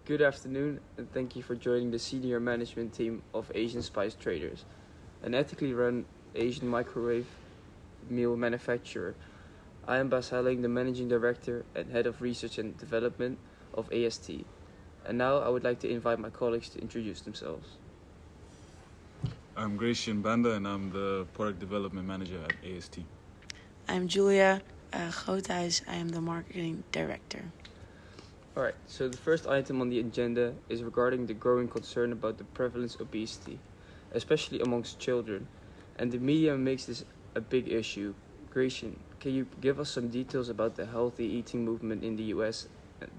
Good afternoon, and thank you for joining the senior management team of Asian Spice Traders, an ethically run Asian microwave meal manufacturer. I am Bas Helling, the managing director and head of research and development of AST. And now I would like to invite my colleagues to introduce themselves. I'm Gracian-banda and I'm the product development manager at AST. I'm Julia Groothuis. I am the marketing director. Alright, so the first item on the agenda is regarding the growing concern about the prevalence of obesity, especially amongst children, and the media makes this a big issue. Gracian, can you give us some details about the healthy eating movement in the US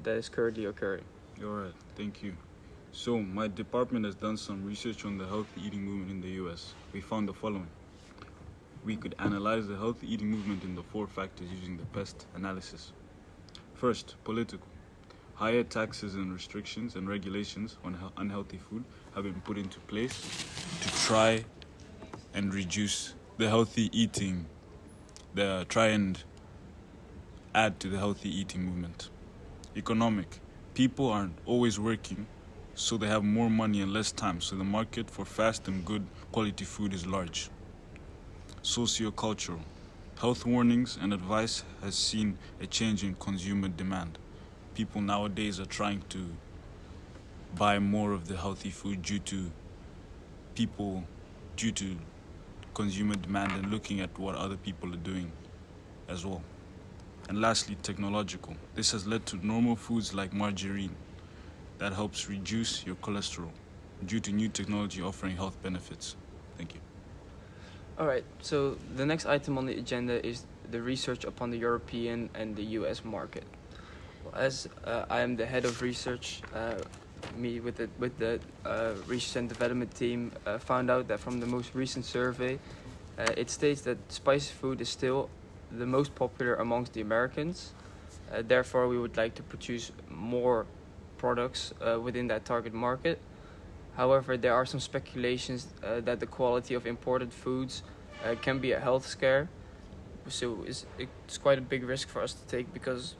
that is currently occurring? Alright, thank you. So, my department has done some research on the healthy eating movement in the US. We found the following. We could analyze the healthy eating movement in the 4 factors using the PEST analysis. First, political. Higher taxes and restrictions and regulations on unhealthy food have been put into place to try and reduce the healthy eating, try and add to the healthy eating movement. Economic. People aren't always working, so they have more money and less time, so the market for fast and good quality food is large. Socio-cultural. Health warnings and advice has seen a change in consumer demand. People nowadays are trying to buy more of the healthy food due to consumer demand and looking at what other people are doing as well. And lastly, technological. This has led to normal foods like margarine that helps reduce your cholesterol due to new technology offering health benefits. Thank you. Alright, so the next item on the agenda is the research upon the European and the US market. As I am the head of research, me with the research and development team found out that from the most recent survey, it states that spicy food is still the most popular amongst the Americans. Therefore, we would like to produce more products within that target market. However, there are some speculations that the quality of imported foods can be a health scare. So it's quite a big risk for us to take because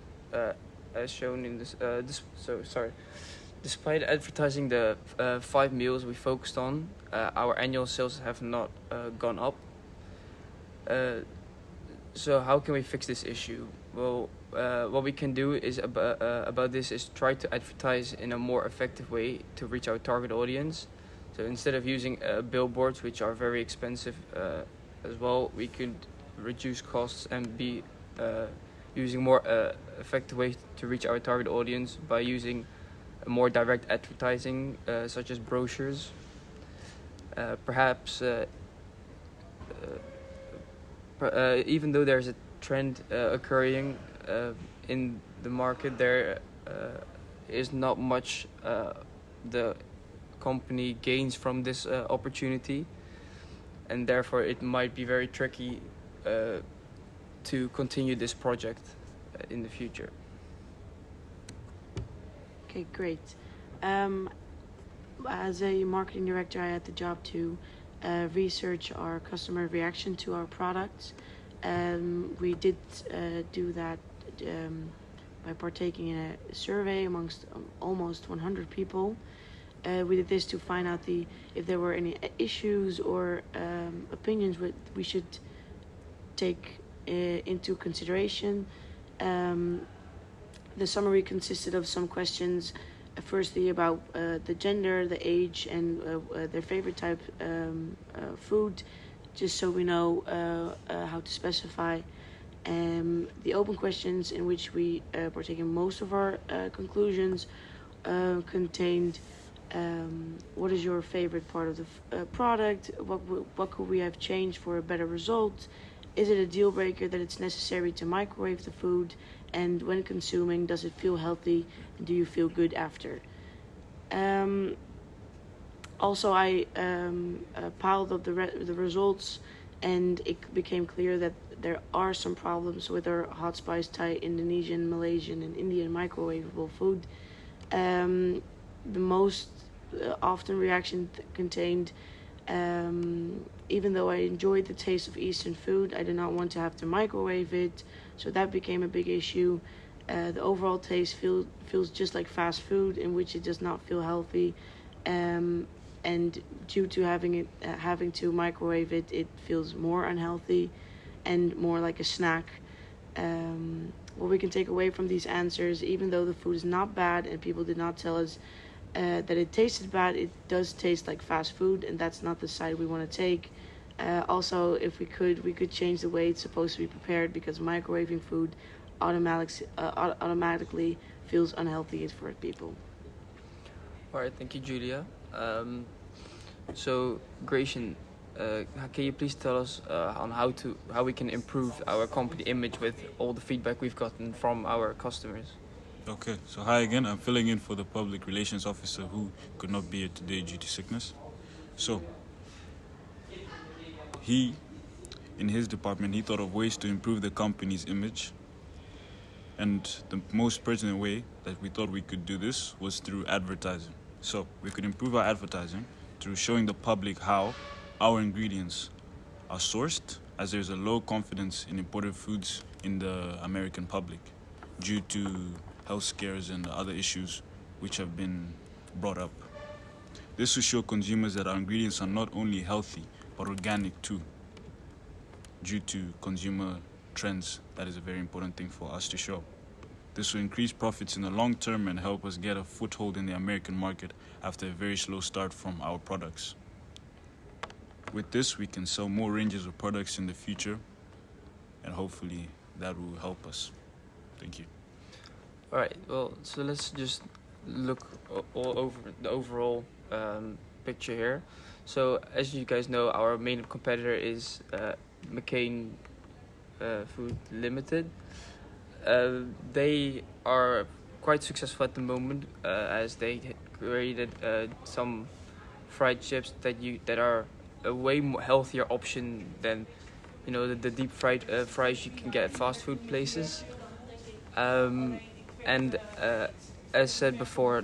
as shown in this, despite advertising the 5 meals we focused on, our annual sales have not gone up. So how can we fix this issue? Well, what we can do is about this is try to advertise in a more effective way to reach our target audience. So instead of using billboards, which are very expensive as well, we could reduce costs and be using more effective ways to reach our target audience by using more direct advertising, such as brochures. Perhaps, even though there's a trend occurring in the market, there is not much the company gains from this opportunity, and therefore it might be very tricky to continue this project in the future. Okay, great. As a marketing director, I had the job to research our customer reaction to our products. We did do that by partaking in a survey amongst almost 100 people. We did this to find out if there were any issues or opinions we should take into consideration. The summary consisted of some questions, firstly about the gender, the age, and their favorite type food, just so we know how to specify. The open questions, in which we partake in most of our conclusions, contained what is your favorite part of the product, what could we have changed for a better result, is it a deal breaker that it's necessary to microwave the food, and when consuming, does it feel healthy, and do you feel good after? Also, I piled up the results, and it became clear that there are some problems with our hot spice Thai, Indonesian, Malaysian, and Indian microwavable food. The most often reaction contained, even though I enjoyed the taste of Eastern food, I did not want to have to microwave it, so that became a big issue. The overall taste feels just like fast food, in which it does not feel healthy, and due to having to microwave it, it feels more unhealthy and more like a snack. What we can take away from these answers, even though the food is not bad and people did not tell us that it tasted bad, it does taste like fast food, and that's not the side we want to take. Also, if we could change the way it's supposed to be prepared, because microwaving food automatically feels unhealthy for people. All right, thank you, Julia. So, Gracian, can you please tell us on how we can improve our company image with all the feedback we've gotten from our customers? Okay, so hi again. I'm filling in for the public relations officer who could not be here today due to sickness. So, in his department, he thought of ways to improve the company's image. And the most pertinent way that we thought we could do this was through advertising. So, we could improve our advertising through showing the public how our ingredients are sourced, as there's a low confidence in imported foods in the American public due to health scares and other issues which have been brought up. This will show consumers that our ingredients are not only healthy, but organic too. Due to consumer trends, that is a very important thing for us to show. This will increase profits in the long term and help us get a foothold in the American market after a very slow start from our products. With this, we can sell more ranges of products in the future, and hopefully that will help us. Thank you. All right. Well, so let's just look all over the overall picture here. So, as you guys know, our main competitor is McCain Food Limited. They are quite successful at the moment, as they created some fried chips that are a way more healthier option than the deep fried fries you can get at fast food places. And as said before,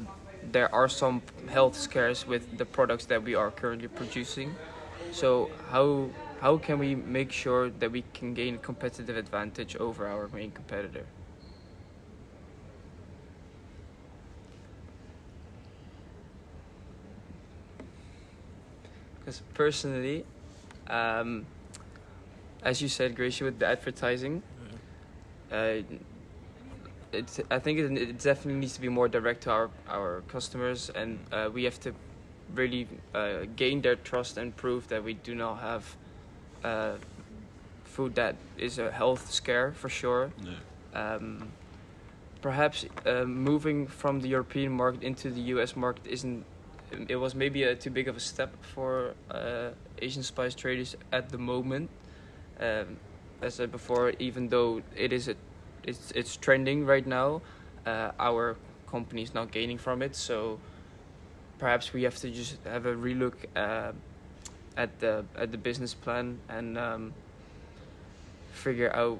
there are some health scares with the products that we are currently producing. So how can we make sure that we can gain a competitive advantage over our main competitor? Because personally, as you said, Gracia, with the advertising, I think it definitely needs to be more direct to our customers, and we have to really gain their trust and prove that we do not have food that is a health scare for sure. Yeah. Perhaps moving from the European market into the US market it was maybe too big of a step for Asian spice traders at the moment. As I said before, even though it's trending right now, our company is not gaining from it. So perhaps we have to just have a relook at the business plan and figure out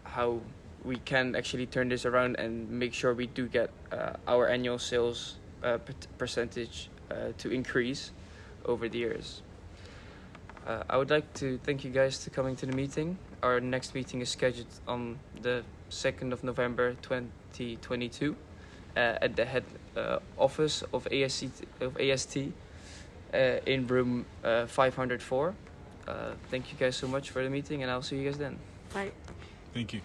how we can actually turn this around and make sure we do get our annual sales percentage to increase over the years. I would like to thank you guys for coming to the meeting. Our next meeting is scheduled on the 2nd of November 2022 at the head office of AST in room 504. Thank you guys so much for the meeting, and I'll see you guys then. Bye. Thank you.